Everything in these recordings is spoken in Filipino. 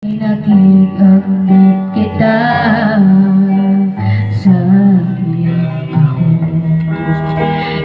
Nag-iaglit kita sa iyong ako.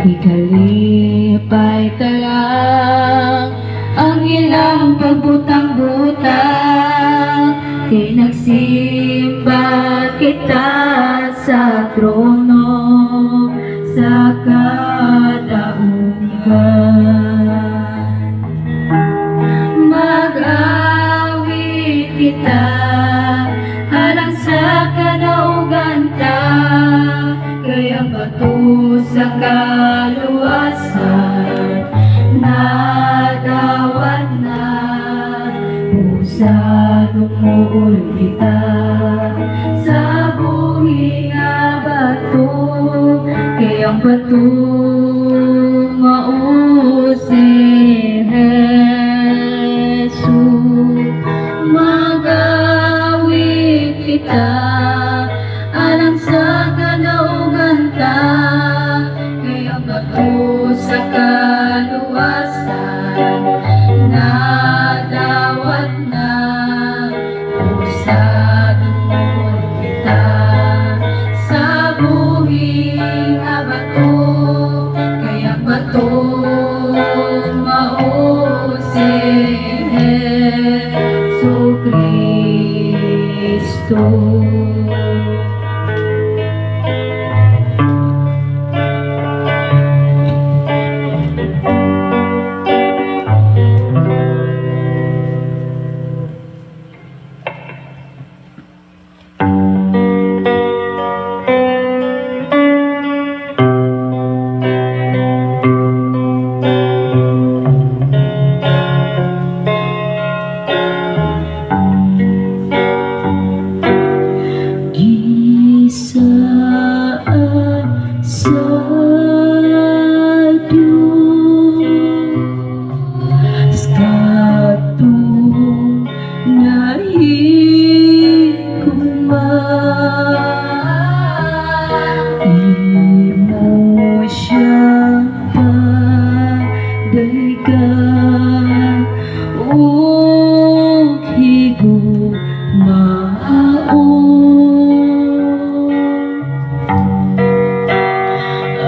Ikalipay talang ang ilang pagbutang-butang, kay nagsimba kita sa trono sa kadaungan. Mag-awit kita alang sa kadaugan ta, kaya bato sa kaluwasan nadawat na. Pusa tungkol kita sa buhi nga bato, kaya ang bato mausin mag-awit kita alang sa kadaugan ta, kaya bato sa kaluwasan nadawat na. Pusa tungkol kita sa buhi nga bato, kaya bato mausin Kristo.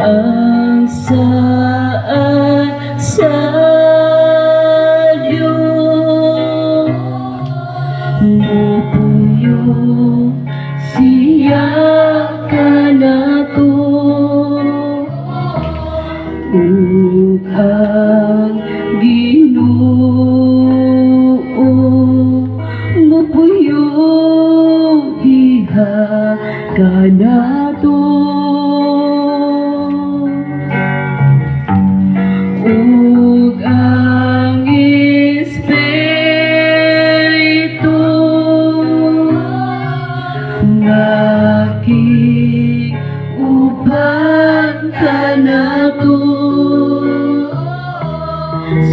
Ang saan sa Diyos mupuyo siya kanato, ug ang Ginoo mupuyo diha kanato. Ug ang Espiritu nakiuban kanato,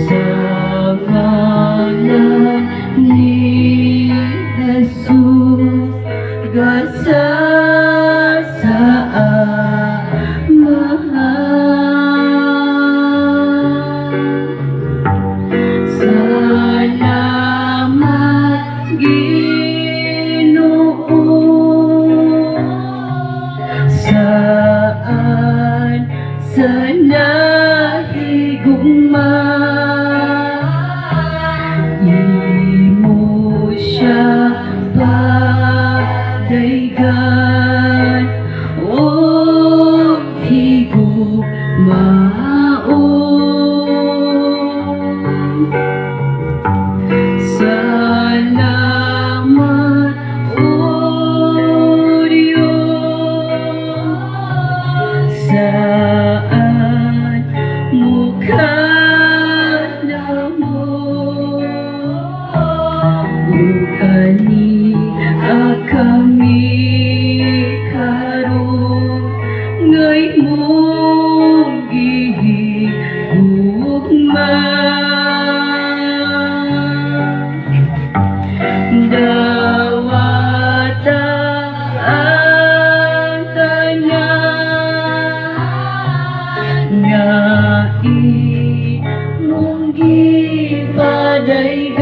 sa ngalan ni Jesus salamat Ginoo. Saan sa nahigugma imo siya padaygan o higugmaon. Salamat o Diyos, saan mo kanamo ukani kami karon ngay mong gihigugma. Dawata ang tanan nga imong gipadaygan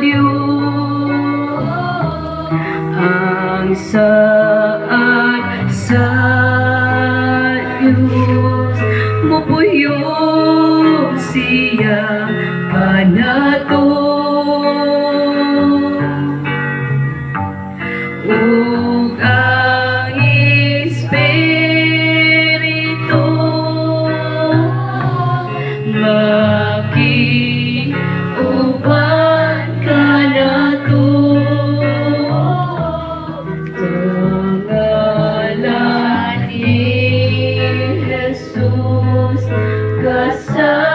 Diyos ang saan sa Diyos mupuyong siya kanato ug ang Espiritu makiuban kanato sa ngalan ni Jesus kasasaan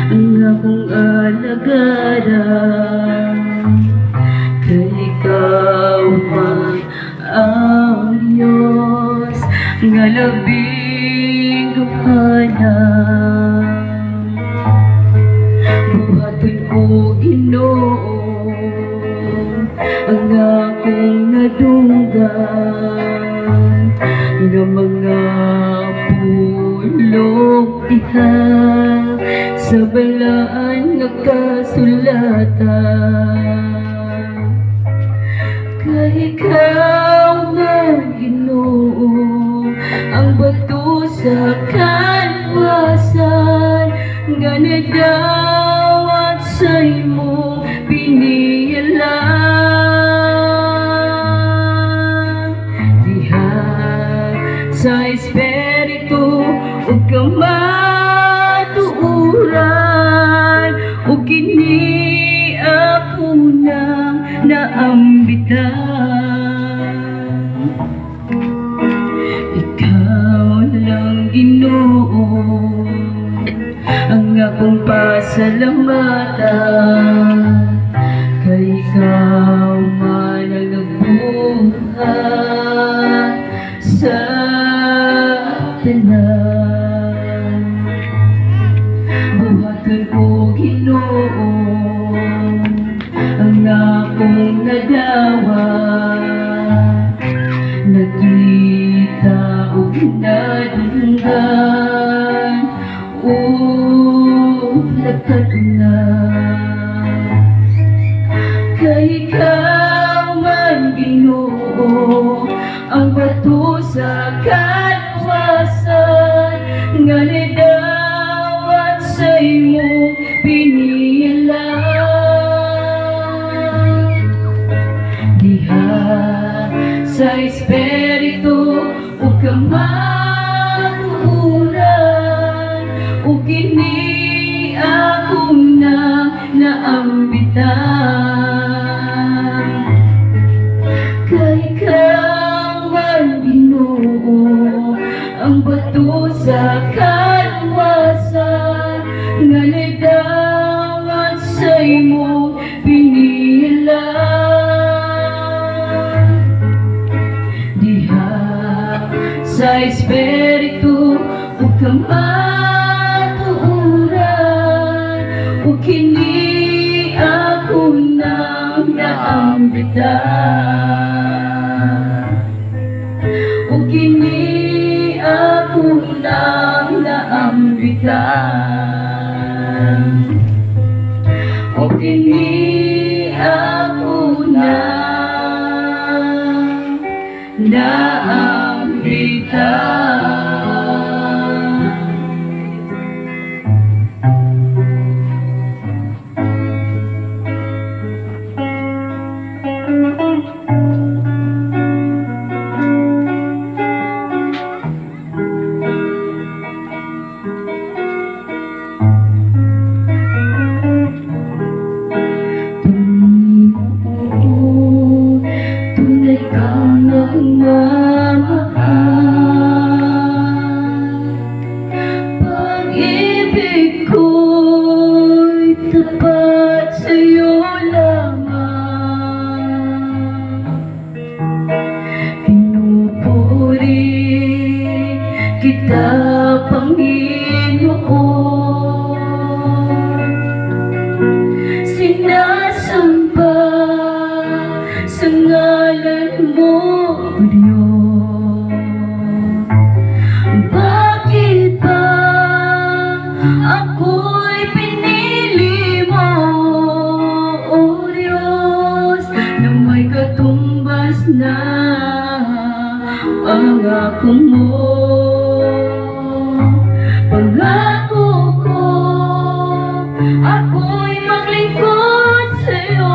ang akong alagada kay ikaw man ang Diyos nga labing duhana buhaton ko Ginoo ang akong nadunggan nga mga pulong diha sa balaan nga kasulatan kay ikaw man Ginoo ang bato sa kanwasan nga nadawat sa imong pinialan diha sa Espiritu ug kamatuoran ug kini ako nang naambitan ikaw lang Ginoo ang akong pasalamatan kay ikaw man ang nagbuhat sa tanan buhaton ko Ginoo ang akong nadawa nakita ug nadunggan nagkatunan kay ikaw man Ginoo ang bato sa kanwasan nga nadawat sa imong pinialan diha sa Espiritu ug kamatuoran ug kini ako na naambitan kay ikaw man Ginoo ang bato sa kanwasan nga nadawat sa imong pinialan diha sa Espiritu ug kamatuoran ug kini ako nang naambitan ug kini ako nang naambitan ug kini ako nang naambitan. Tunay kang nagmamahal. Pag-ibig ko'y tapat sa'yo lamang. Pinupuri kita, Panginoon. Sinasamba sa ngalan mo, O Diyos. Bakit ba ako'y pinili mo, O Diyos, na may katumbas na pangako mo? Pangako ko, ako'y maglingkod sa'yo,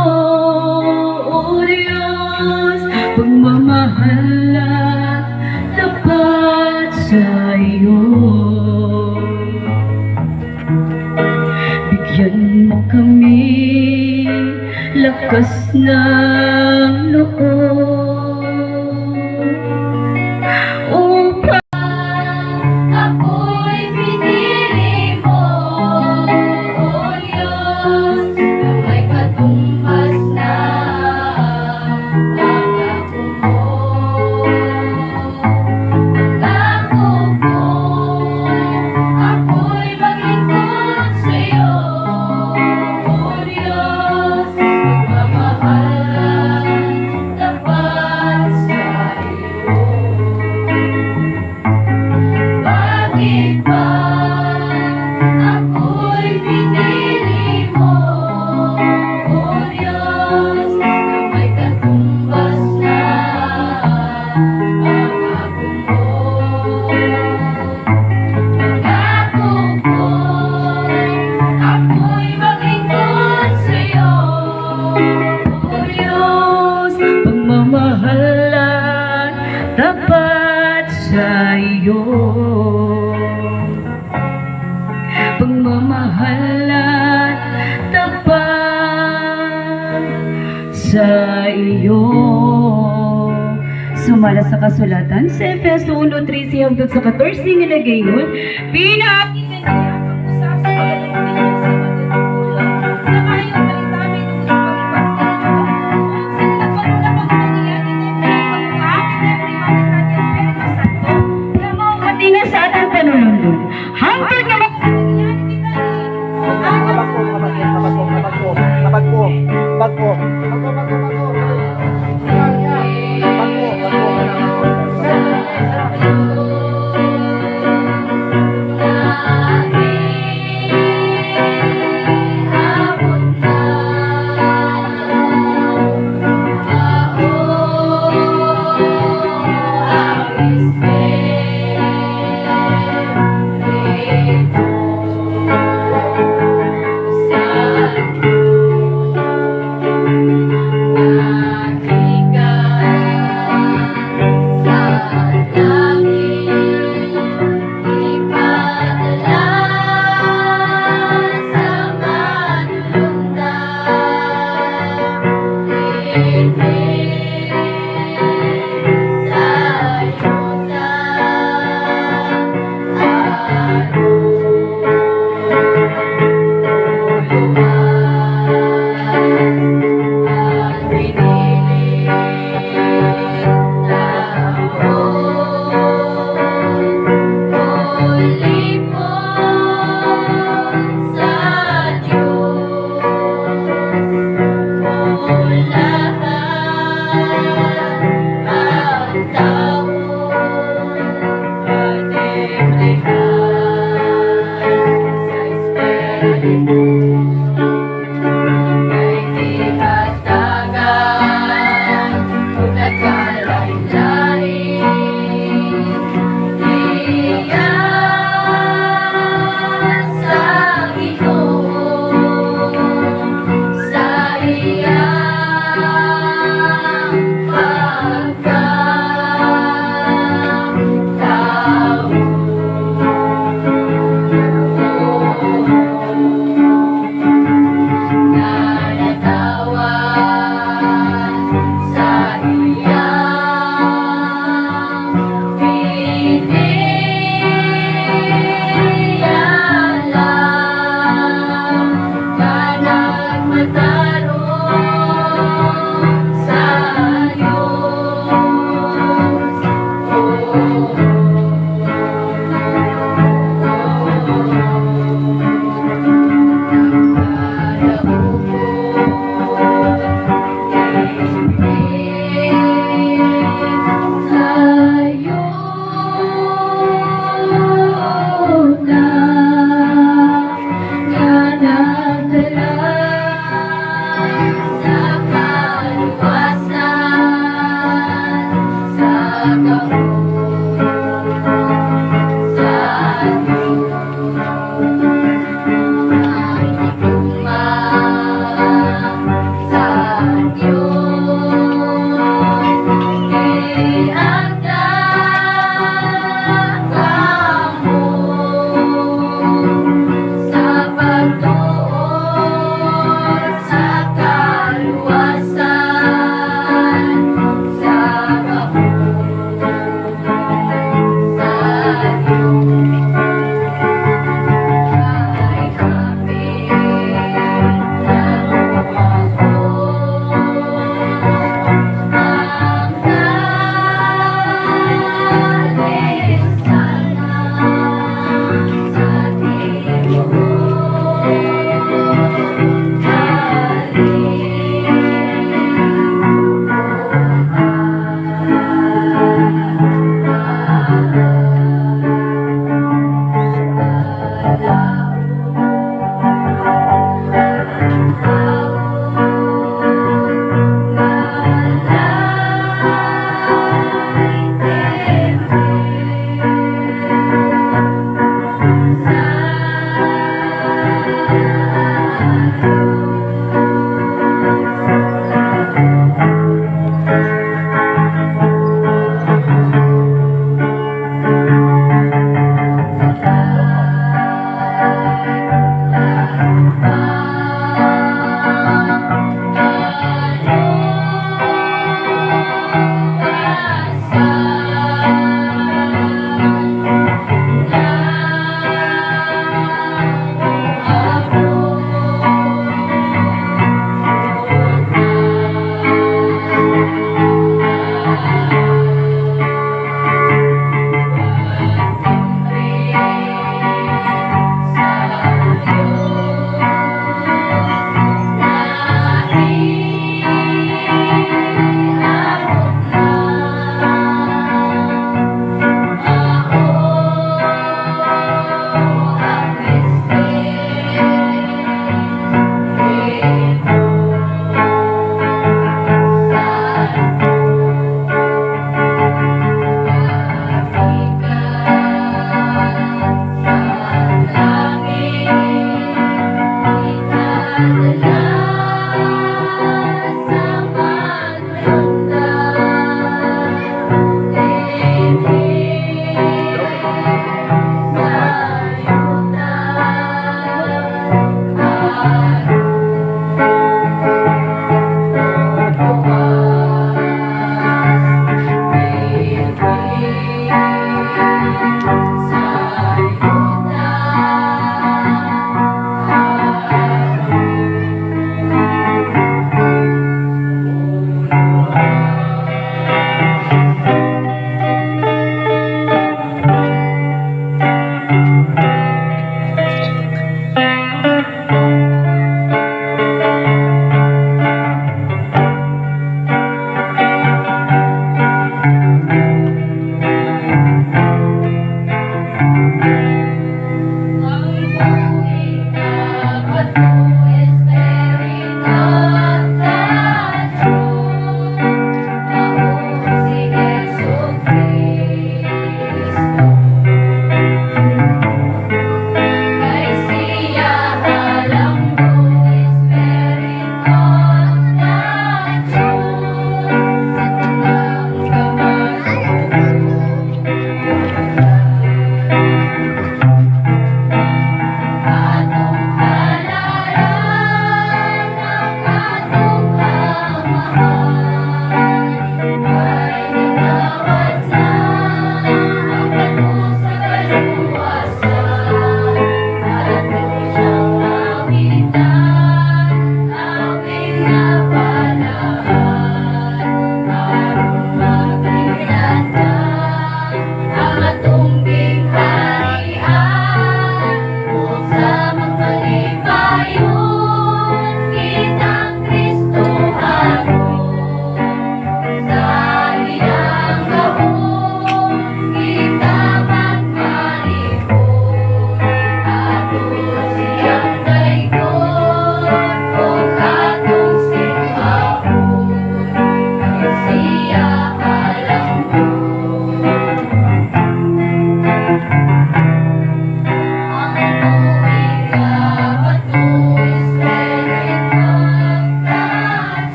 O Diyos. Pagmamahal at tapat sa iyo. Bigyan mo kami lakas ng loob upang ako'y pinili mo, O Diyos, na may katumbas na pangako mo. Pangako ko, ako'y maglingkod sa'yo, O Diyos. Pagmamahal tapat sa iyo. Bakit ba ako'y pinili mo, O Diyos, na may katumbas na pangako mo? Pangako ko, ako'y maglingkod sa'yo, O Diyos. Pagmamahal at tapat sa iyo. Pagmamahal at tapat sa iyo. Sumala sa kasulatan sa Efeso 1:13 hanggang sa 14 nilagay nun, pinakinggan niya ang usap sa pagkaluminig sa matutulong sa kayong balitami ng pagpasal nyo. Sa nagpagulapag mangyayari na Espiritu Santo na maupati na sa ating panunod. Hangtod na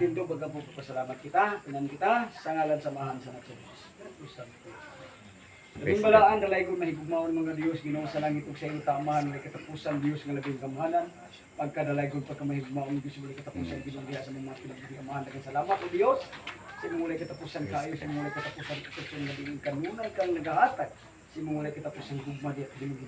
tindog baga po pasalamat kita, pinan kita sa ngalan samahan sa Diyos. Espiritu Santo. Labing balaan dalay ko mahigugmaon mga Dios Ginoo sa langit ug sa iyong tamahan nga katapusan Dios nga labing kamahanan. Pagkadalay ko pagkamahigugmaon Dios muli katapusan Ginoo diha sa mga pinagamahan daghang salamat o Dios. Sa muli katapusan kayo sa muli katapusan sa labing kanunay kang nagahatag. Si muli katapusan gugma diha dinugid.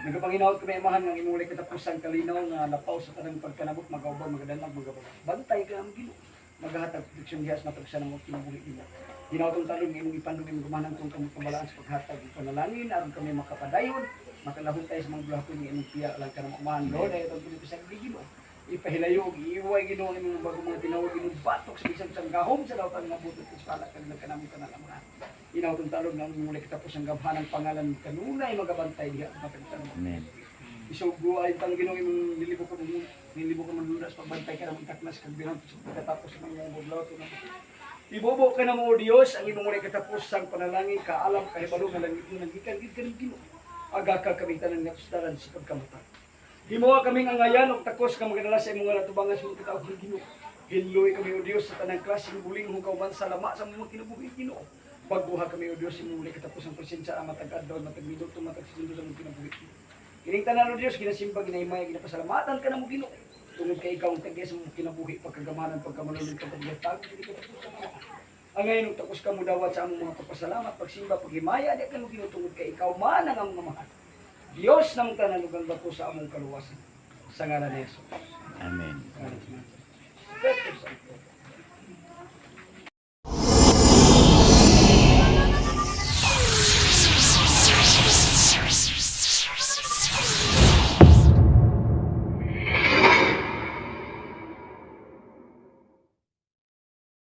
Nagapanginaot kami amahan nga imuli katapusan kalinaw nga lapaw sa tanang pagkanabot magaubang magadanag bantay ka ang Ginoo. Maghahatag proteksyon diha sa matagsa ng mga kinabuhi nila. Ginawtong talong ng imong ipandong imong gumanan kung kamukabalaan sa paghatag ng panalangin aron kami makapadayon makalahon tayo sa mga bulahon ng imong piya lang ka na mamahan Lord ay itong pinipisan ng Ginoo ipahilayo iiway Ginoo ng mga bagong mga tinawag Ginoo batok sa isang gahom sa lautan nga butot sa pala kanang kanamo kanang ginawtong talong ng muli kitapos ang gamhanang pangalan kanunay magabantay diha sa matagsa. Amen. Isugo ay tang Ginoo imong nilibo ko manlunas pagbantay ka ng taknas kag bilang sa pagkatapos ng mga budlaw to ibobo ka na mo Dios ang imong muli katapos sang panalangin kaalam kahibalo nga langit mo nagikan gid kanang Ginoo aga ka kami tanan nga tustaran sa pagkamatay himuha kaming angayan og takos ka magadala sa imong natubangan sa kita og Ginoo hiloy kami o Dios sa tanang klaseng buling hong kauban sa lama sa imong kinabuhi Ginoo pagbuha kami o Dios imong muli katapos ang presensya ang matag adlaw matag minuto matag segundo sa imong kinabuhi kining tanan o Dios ginasimba ginahimay ginapasalamatan ka na mo Ginoo tungod kay ikaw ang tagya sa mong kinabuhi pagkagamanan pagkamalulog ka paglatag ang ngayon takos ka mo dawat sa among mga pagpasalamat pagsimba paghimaya di ka mo ginutungod kay ikaw man ang among mahal Dios nang tanan ug ang bako sa among kaluwasan sa ngalan ni Jesus. Amen. Espiritu Santo.